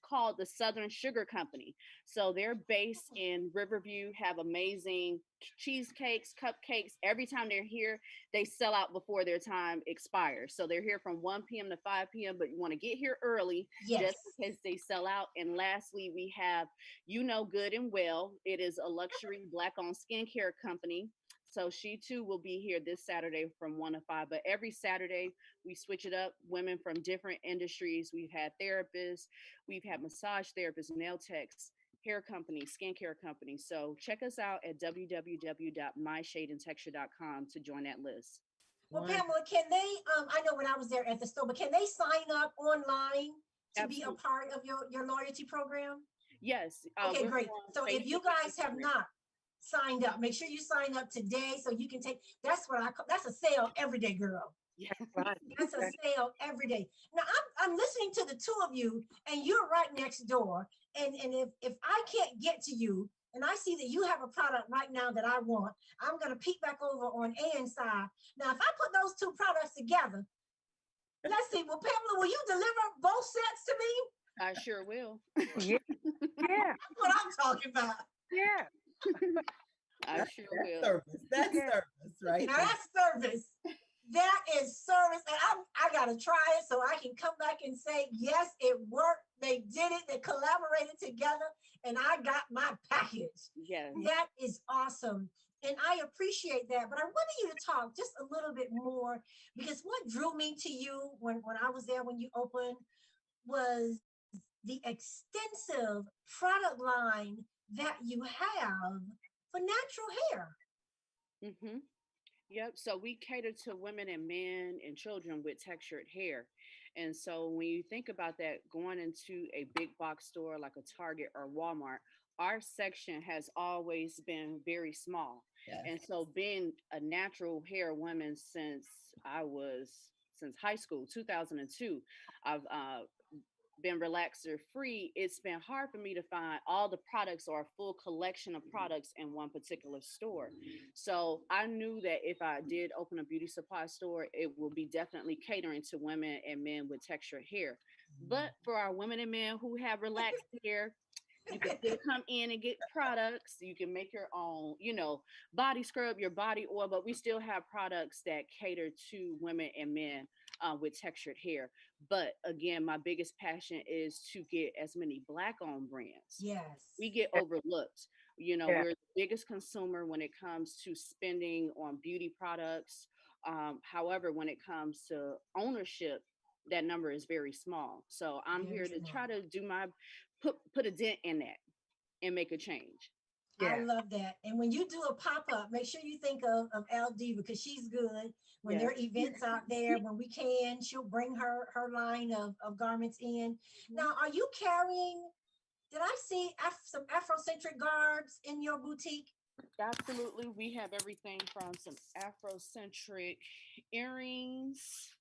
called the Southern Sugar Company. So they're based in Riverview, have amazing cheesecakes, cupcakes. Every time they're here, they sell out before their time expires. So they're here from 1 p.m. to 5 p.m., but you want to get here early just in case they sell out. And lastly, we have Good and Well. It is a luxury Black-owned skincare company. So she too will be here this Saturday from 1 to 5. But every Saturday, we switch it up. Women from different industries. We've had therapists, we've had massage therapists, nail techs, hair companies, skincare companies. So check us out at www.myshadeandtexture.com to join that list. Well, Pamela, can they, I know when I was there at the store, but can they sign up online to be a part of your loyalty program? Yes. Okay, great. So if you guys have not signed up, make sure you sign up today so you can take, that's what I call, that's a sale every day, girl. Yeah, right. That's a sale every day. Now I'm listening to the two of you, and you're right next door. And if I can't get to you, and I see that you have a product right now that I want, I'm gonna peek back over on Ann's side. Now, if I put those two products together, let's see. Well, Pamela, will you deliver both sets to me? I sure will. Yeah. That's what I'm talking about. Yeah. I sure will. Service. That's service, right? Now that's service. That is service, and I gotta try it so I can come back and say, yes, it worked. They did it. They collaborated together, and I got my package. Yes. That is awesome, and I appreciate that. But I wanted you to talk just a little bit more, because what drew me to you when I was there when you opened was the extensive product line that you have for natural hair. Mm-hmm. Yep. So we cater to women and men and children with textured hair. And so when you think about that, going into a big box store like a Target or Walmart, our section has always been very small. Yes. And so being a natural hair woman since high school, 2002, I've been relaxer free. It's been hard for me to find all the products or a full collection of products in one particular store. So I knew that if I did open a beauty supply store, it will be definitely catering to women and men with textured hair. But for our women and men who have relaxed hair, you can still come in and get products. You can make your own, body scrub, your body oil, but we still have products that cater to women and men with textured hair. But again, my biggest passion is to get as many Black owned brands. Yes. We get overlooked. We're the biggest consumer when it comes to spending on beauty products. However, when it comes to ownership, that number is very small. So I'm Very here to small. try to do my put a dent in that and make a change. I love that. And when you do a pop-up, make sure you think of Al Diva, because she's good. When there are events out there, when we can, she'll bring her line of garments in. Now, are you carrying, did I see some Afrocentric garbs in your boutique? Absolutely. We have everything from some Afrocentric earrings.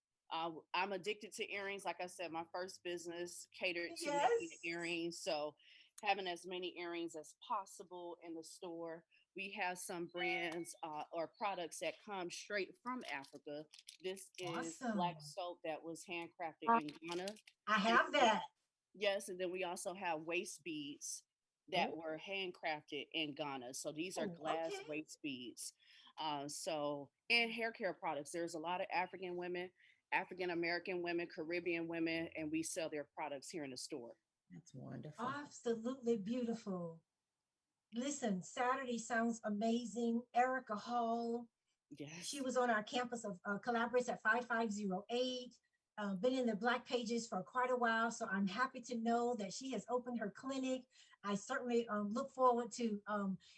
I'm addicted to earrings. Like I said, my first business catered to making earrings. So having as many earrings as possible in the store. We have some brands or products that come straight from Africa. This is black soap that was handcrafted in Ghana. I have that. Yes, and then we also have waist beads that were handcrafted in Ghana. So these are glass waist beads. And hair care products. There's a lot of African women, African American women, Caribbean women, and we sell their products here in the store. That's wonderful. Absolutely beautiful. Listen, Saturday sounds amazing. Erica Hall. Yes. She was on our campus of collaborates at 5508. Been in the Black pages for quite a while, so I'm happy to know that she has opened her clinic. I certainly look forward to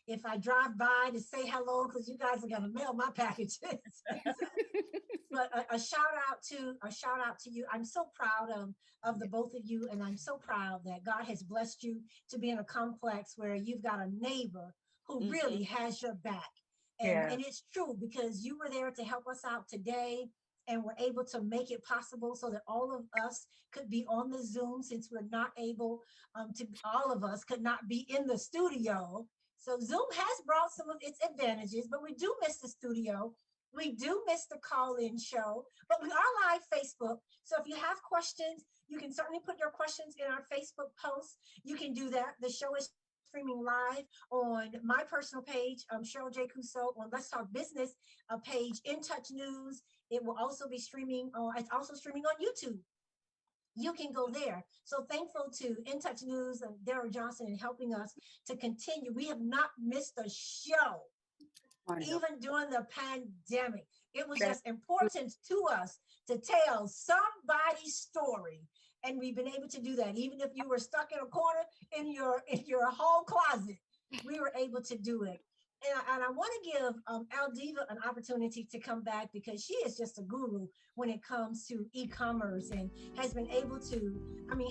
if I drive by to say hello, because you guys are going to mail my packages. But a shout out to you. I'm so proud of the both of you, and I'm so proud that God has blessed you to be in a complex where you've got a neighbor who really has your back. And it's true, because you were there to help us out today, and we're able to make it possible so that all of us could be on the Zoom, since we're not able all of us could not be in the studio. So Zoom has brought some of its advantages, but we do miss the studio. We do miss the call-in show, but we are live Facebook. So if you have questions, you can certainly put your questions in our Facebook post. You can do that. The show is streaming live on my personal page, Cheryl J. Cousteau, on Let's Talk Business page, In Touch News. It will also be streaming it's also streaming on YouTube. You can go there. So thankful to In Touch News and Darrell Johnson in helping us to continue. We have not missed a show, even during the pandemic. It was just important to us to tell somebody's story. And we've been able to do that. Even if you were stuck in a corner in your hall closet, we were able to do it. And I want to give Al Diva an opportunity to come back, because she is just a guru when it comes to e-commerce, and has been able to,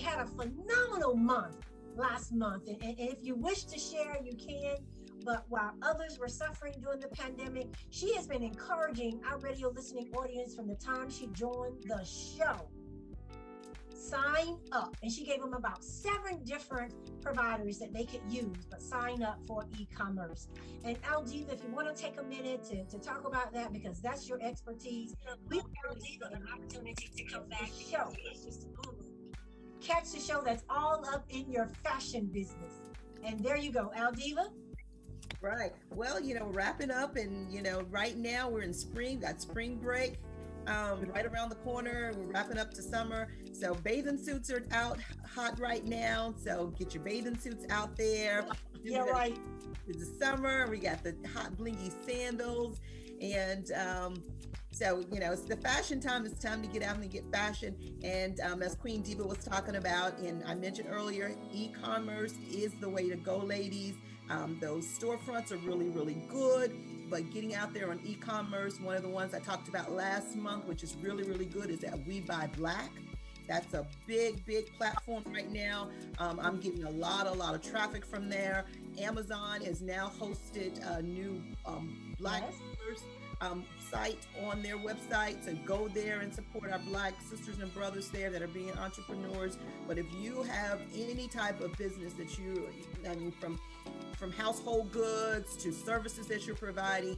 had a phenomenal month last month. And if you wish to share, you can. But while others were suffering during the pandemic, she has been encouraging our radio listening audience from the time she joined the show. Sign up. And she gave them about 7 different providers that they could use, but sign up for e-commerce. And Al Diva, if you want to take a minute to talk about that, because that's your expertise, we give Al Diva an opportunity to come back to the show. Catch the show that's all up in your fashion business. And there you go, Al Diva. Right. Well, wrapping up, and right now we're in spring, got spring break. Right around the corner, we're wrapping up to summer. So bathing suits are out hot right now. So get your bathing suits out there. Yeah, right. It's the summer. We got the hot blingy sandals. And so, it's the fashion time. It's time to get out and get fashion. And as Queen Diva was talking about, and I mentioned earlier, e-commerce is the way to go, ladies. Those storefronts are really, really good. But getting out there on e-commerce, one of the ones I talked about last month, which is really, really good, is that We Buy Black. That's a big platform right now. I'm getting a lot of traffic from there. Amazon has now hosted a new Black Sisters site on their website. So go there and support our Black sisters and brothers there that are being entrepreneurs. But if you have any type of business that from household goods to services that you're providing,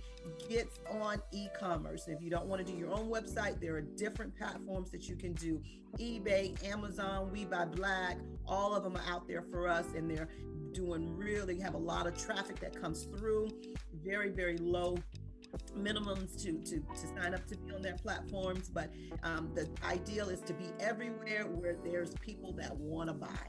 get on e-commerce. If you don't want to do your own website, there are different platforms that you can do. eBay, Amazon, We Buy Black, all of them are out there for us, and they're doing really have a lot of traffic that comes through. Very low minimums to sign up to be on their platforms, but the ideal is to be everywhere where there's people that want to buy.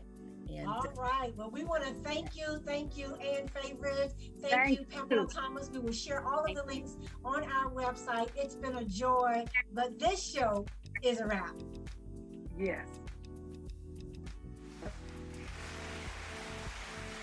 And all right. Well, we want to thank you, Ann Favorite. Thank you, Pamela Thomas. We will share all of the links on our website. It's been a joy, but this show is a wrap. Yes.